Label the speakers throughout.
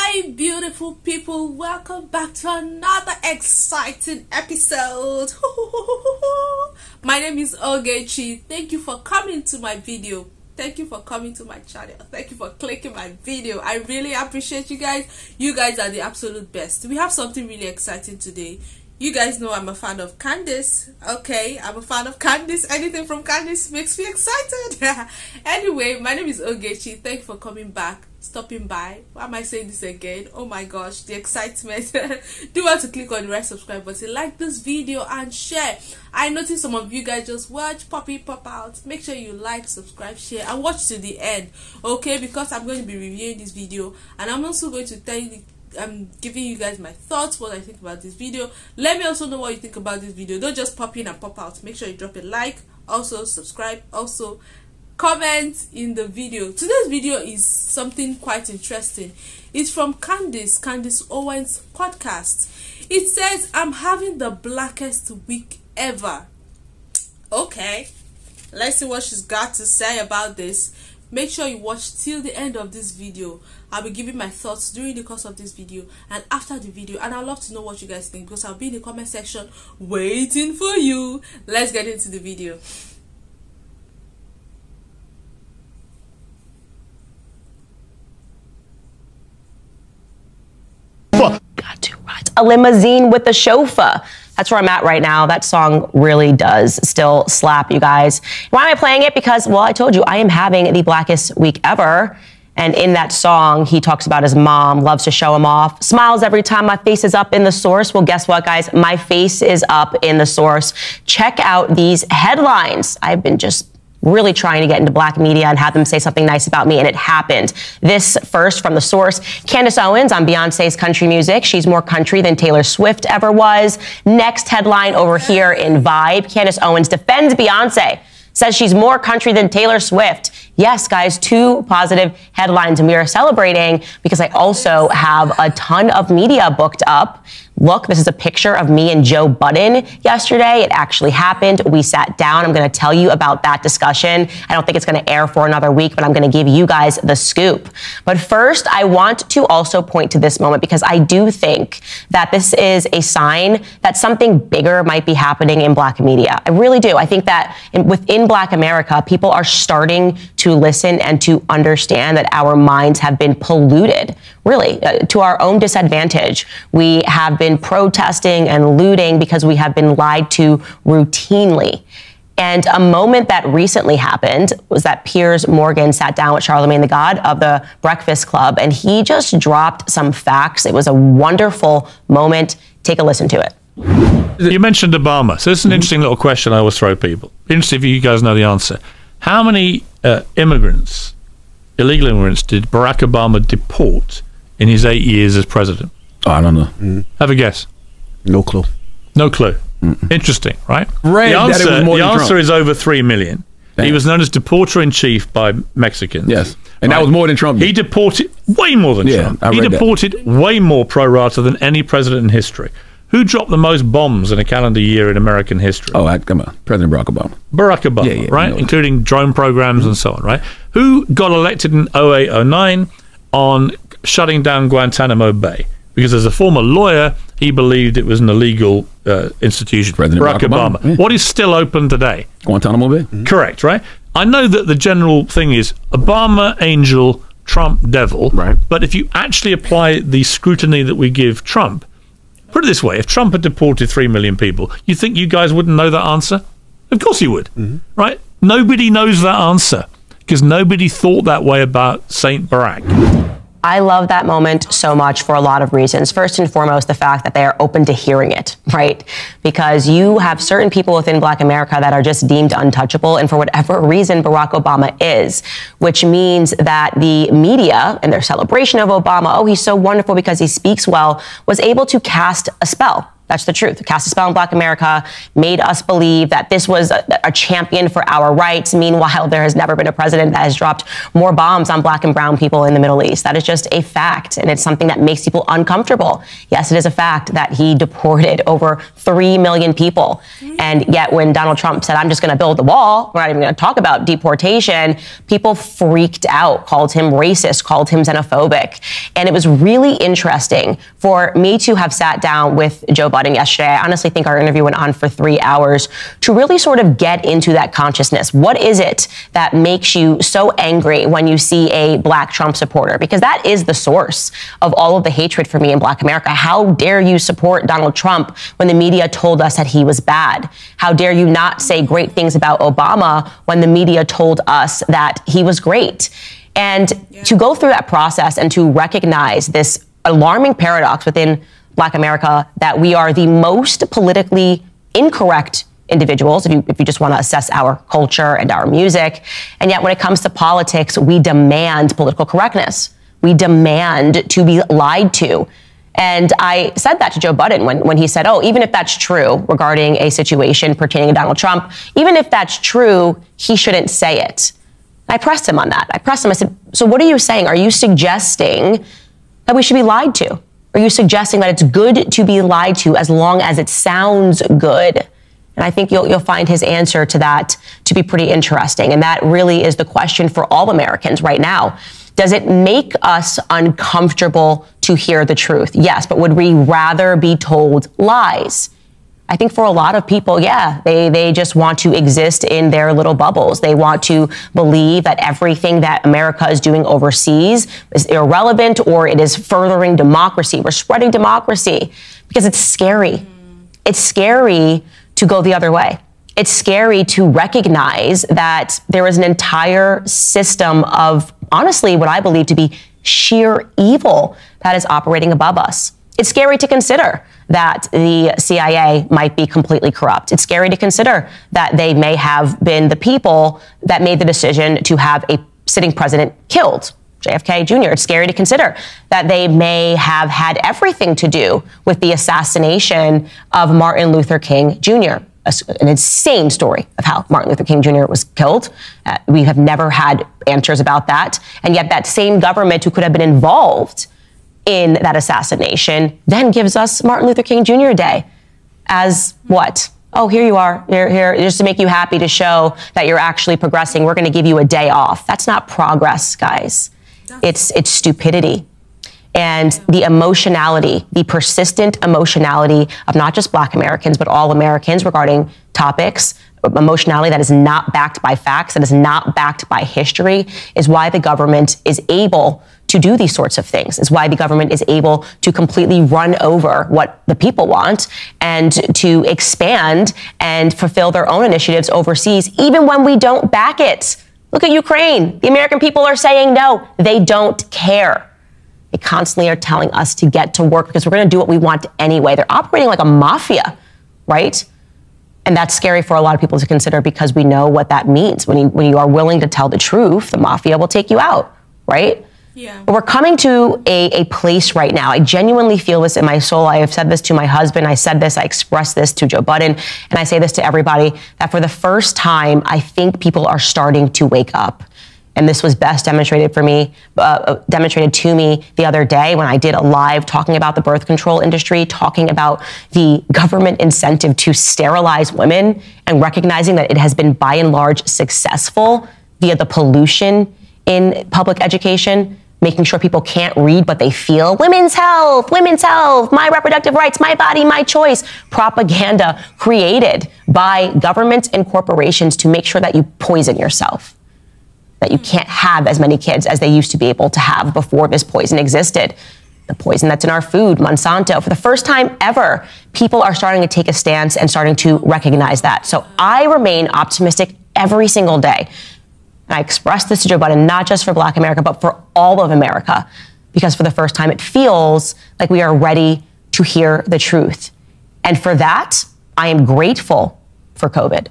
Speaker 1: Hi beautiful people, welcome back to another exciting episode. My name is Ogechi. Thank you for coming to my video. Thank you for coming to my channel. Thank you for clicking my video. I really appreciate you guys. You guys are the absolute best. We have something really exciting today. You guys know I'm a fan of Candace. Okay, I'm a fan of Candace. Anything from Candace makes me excited. Anyway, my name is Ogechi. Thank you for coming back, stopping by. Why am I saying this again? Oh my gosh, the excitement. Do want to click on the right subscribe button, like this video and share. I noticed some of you guys just watch pop out. Make sure you like, subscribe, share and watch to the end, okay? Because I'm going to be reviewing this video and I'm also going to tell you, I'm giving you guys my thoughts, what I think about this video. Let me also know what you think about this video. Don't just pop in and pop out. Make sure you drop a like, also subscribe, also comment in the video. Today's video is something quite interesting. It's from Candace Owens podcast. It says, I'm having the blackest week ever. Okay, let's see what she's got to say about this. Make sure you watch till the end of this video. I'll be giving my thoughts during the course of this video and after the video, and I'd love to know what you guys think because I'll be in the comment section waiting for you. Let's get into the video.
Speaker 2: Got to ride a limousine with the chauffeur. That's where I'm at right now. That song really does still slap, you guys. Why am I playing it? Because, well, I told you, I am having the blackest week ever. And in that song, he talks about his mom, loves to show him off, smiles every time my face is up in the source. Well, guess what, guys? My face is up in the source. Check out these headlines. I've been just really trying to get into black media and have them say something nice about me, and it happened. This first from the source. Candace Owens on Beyonce's country music. She's more country than Taylor Swift ever was. Next headline over here in Vibe. Candace Owens defends Beyonce. Says she's more country than Taylor Swift. Yes, guys, two positive headlines, and we are celebrating because I also have a ton of media booked up. Look, this is a picture of me and Joe Budden yesterday. It actually happened. We sat down. I'm going to tell you about that discussion. I don't think it's going to air for another week, but I'm going to give you guys the scoop. But first, I want to also point to this moment because I do think that this is a sign that something bigger might be happening in black media. I really do. I think that within black America, people are starting to listen and to understand that our minds have been polluted, really, to our own disadvantage. We have been protesting and looting because we have been lied to routinely. And a moment that recently happened was that Piers Morgan sat down with Charlemagne the God of the Breakfast Club, and he just dropped some facts. It was a wonderful moment. Take a listen to it.
Speaker 3: You mentioned Obama, so this is an interesting little question I always throw people. Interesting if you guys know the answer. How many immigrants, illegal immigrants, did Barack Obama deport in his 8 years as president?
Speaker 4: Oh, I don't know.
Speaker 3: Have a guess.
Speaker 4: No clue.
Speaker 3: No clue. Interesting, right?
Speaker 4: The
Speaker 3: answer is over 3 million. Damn. He was known as deporter-in-chief by Mexicans.
Speaker 4: Yes, and that was more than Trump did.
Speaker 3: He deported way more than Trump. He deported way more pro rata than any president in history. Who dropped the most bombs in a calendar year in American history?
Speaker 4: Oh, come on. President Barack Obama.
Speaker 3: Barack Obama, right? Including drone programs and so on, right? Who got elected in 08-09 on shutting down Guantanamo Bay? Because as a former lawyer, he believed it was an illegal institution.
Speaker 4: President Barack Obama. Yeah.
Speaker 3: What is still open today?
Speaker 4: Guantanamo Bay.
Speaker 3: Correct, right? I know that the general thing is Obama, angel, Trump, devil.
Speaker 4: Right.
Speaker 3: But if you actually apply the scrutiny that we give Trump, put it this way, if Trump had deported 3 million people, you think you guys wouldn't know that answer? Of course you would, right? Nobody knows that answer because nobody thought that way about Saint Barack.
Speaker 2: I love that moment so much for a lot of reasons. First and foremost, the fact that they are open to hearing it, right? Because you have certain people within Black America that are just deemed untouchable, and for whatever reason, Barack Obama is, which means that the media and their celebration of Obama, oh, he's so wonderful because he speaks well, was able to cast a spell That's the truth. Cast a spell on Black America, made us believe that this was a champion for our rights. Meanwhile, there has never been a president that has dropped more bombs on Black and brown people in the Middle East. That is just a fact, and it's something that makes people uncomfortable. Yes, it is a fact that he deported over 3 million people. And yet when Donald Trump said, I'm just going to build the wall, we're not even going to talk about deportation, people freaked out, called him racist, called him xenophobic. And it was really interesting for me to have sat down with Joe Biden yesterday. I honestly think our interview went on for 3 hours to really sort of get into that consciousness. What is it that makes you so angry when you see a Black Trump supporter? Because that is the source of all of the hatred for me in Black America. How dare you support Donald Trump when the media told us that he was bad? How dare you not say great things about Obama when the media told us that he was great? And to go through that process and to recognize this alarming paradox within Black America, that we are the most politically incorrect individuals, if you just want to assess our culture and our music. And yet when it comes to politics, we demand political correctness. We demand to be lied to. And I said that to Joe Biden when he said, oh, even if that's true regarding a situation pertaining to Donald Trump, even if that's true, he shouldn't say it. I pressed him on that. I said, so what are you saying? Are you suggesting that we should be lied to? Are you suggesting that it's good to be lied to as long as it sounds good? And I think you'll find his answer to that to be pretty interesting. And that really is the question for all Americans right now. Does it make us uncomfortable to hear the truth? Yes, but would we rather be told lies? I think for a lot of people, yeah, they just want to exist in their little bubbles. They want to believe that everything that America is doing overseas is irrelevant, or it is furthering democracy. We're spreading democracy because it's scary. It's scary to go the other way. It's scary to recognize that there is an entire system of, honestly, what I believe to be sheer evil that is operating above us. It's scary to consider that the CIA might be completely corrupt. It's scary to consider that they may have been the people that made the decision to have a sitting president killed, JFK Jr. It's scary to consider that they may have had everything to do with the assassination of Martin Luther King Jr., an insane story of how Martin Luther King Jr. was killed. We have never had answers about that. And yet that same government who could have been involved in that assassination then gives us Martin Luther King Jr. Day as what? Oh, here you are. You're here just to make you happy, to show that you're actually progressing. We're going to give you a day off. That's not progress, guys. It's stupidity. And the emotionality, the persistent emotionality of not just Black Americans, but all Americans regarding topics, emotionality that is not backed by facts, that is not backed by history, is why the government is able to do these sorts of things. Is why the government is able to completely run over what the people want and to expand and fulfill their own initiatives overseas, even when we don't back it. Look at Ukraine. The American people are saying no, they don't care. They constantly are telling us to get to work because we're going to do what we want anyway. They're operating like a mafia, right? And that's scary for a lot of people to consider because we know what that means. When you are willing to tell the truth, the mafia will take you out, right? Yeah. But we're coming to a place right now. I genuinely feel this in my soul. I have said this to my husband. I said this, I expressed this to Joe Biden, and I say this to everybody, that for the first time, I think people are starting to wake up. And this was best demonstrated to me the other day when I did a live talking about the birth control industry, talking about the government incentive to sterilize women and recognizing that it has been by and large successful via the pollution in public education, making sure people can't read but they feel women's health, my reproductive rights, my body, my choice. Propaganda created by governments and corporations to make sure that you poison yourself, that you can't have as many kids as they used to be able to have before this poison existed. The poison that's in our food, Monsanto. For the first time ever, people are starting to take a stance and starting to recognize that. So I remain optimistic every single day. And I express this to Joe Biden, not just for Black America, but for all of America, because for the first time, it feels like we are ready to hear the truth. And for that, I am grateful for COVID.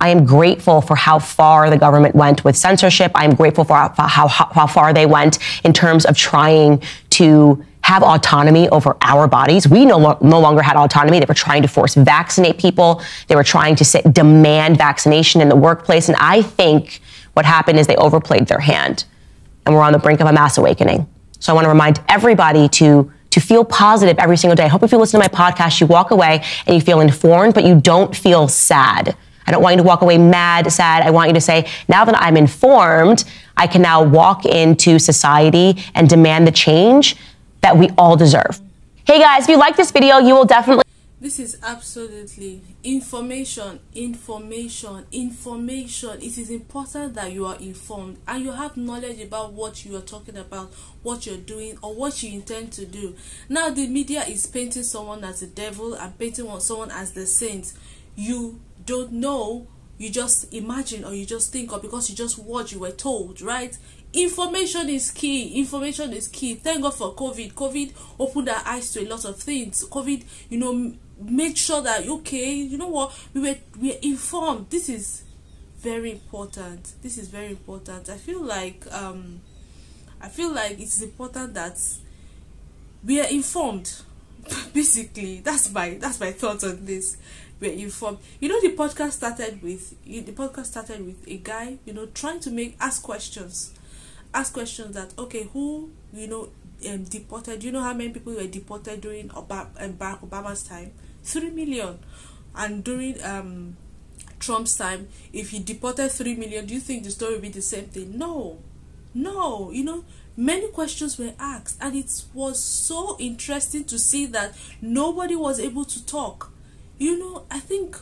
Speaker 2: I am grateful for how far the government went with censorship. I am grateful for how far they went in terms of trying to have autonomy over our bodies. We no longer had autonomy. They were trying to force vaccinate people. They were trying to demand vaccination in the workplace. And I think what happened is they overplayed their hand, and we're on the brink of a mass awakening. So I want to remind everybody to feel positive every single day. I hope if you listen to my podcast, you walk away and you feel informed, but you don't feel sad. I don't want you to walk away mad, sad. I want you to say, now that I'm informed, I can now walk into society and demand the change that we all deserve. Hey guys, if you like this video, you will definitely...
Speaker 1: This is absolutely information. It is important that you are informed and you have knowledge about what you are talking about, what you're doing, or what you intend to do. Now the media is painting someone as the devil and painting someone as the saint. You don't know, you just imagine, or you just think, or because you just watch, you were told, right? Information is key. Information is key. Thank God for COVID. COVID opened our eyes to a lot of things. COVID, you know, made sure that, okay, you know what, we're informed. This is very important. This is very important. I feel like it's important that we are informed. Basically, that's my thoughts on this. We're informed. You know, the podcast started with a guy, you know, trying to ask questions that, okay, who, you know, deported. You know how many people were deported during Barack Obama's time? 3 million. And during Trump's time, if he deported 3 million, do you think the story would be the same thing? No, you know, many questions were asked, and it was so interesting to see that nobody was able to talk. You know, I think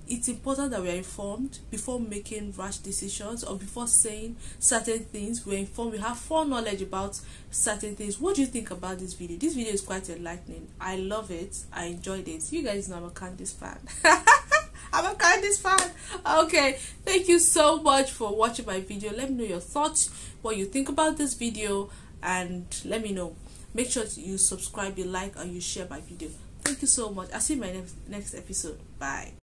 Speaker 1: it's important that we are informed before making rash decisions or before saying certain things. We're informed, we have foreknowledge about certain things. What do you think about this video? This video is quite enlightening. I love it. I enjoyed it. You guys know I'm a Candace fan. I'm a Candace fan. Okay, thank you so much for watching my video. Let me know your thoughts, what you think about this video, and let me know. Make sure you subscribe, you like, and you share my video. Thank you so much. I'll see you in my next episode. Bye.